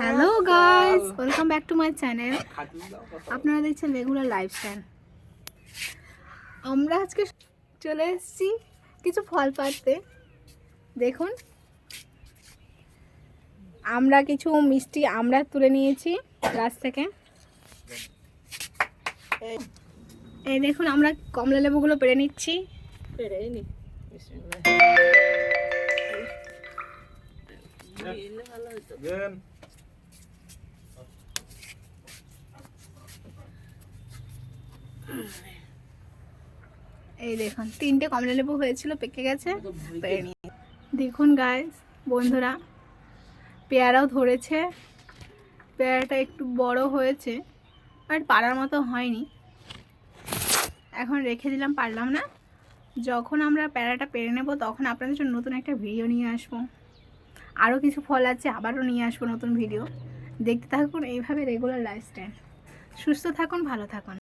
Hello guys, welcome back to my channel. আপনারা দেখছেন regular lifestyle. আমরা আজকে চলে এসেছি কিছু ফল পাড়তে। দেখুন, আমরা কিছু মিষ্টি আমরা তুলে নিয়েছি গাছ থেকে। এই দেখুন, আমরা কমলা লেবুগুলো পেড়ে নিচ্ছি। এই দেখুন, 3টে কমলা লেবু হয়েছিল, পেকে গেছে, পেড়ে নিয়ে। দেখুন গাইস, বন্ধুরা, পেয়ারাও ধরেছে। পেয়ারাটা একটু বড় হয়েছে, আর পাড়ার মতো হয়নি। এখন রেখে দিলাম, পারলাম না। যখন আমরা পেয়ারাটা পেরে নেব তখন আপনাদের জন্য নতুন একটা ভিডিও নিয়ে আসবো। আরও কিছু ফল আছে, আবারও নিয়ে আসবো নতুন ভিডিও। দেখতে থাকুন এইভাবে রেগুলার লাইফস্টাইল। সুস্থ থাকুন, ভালো থাকুন।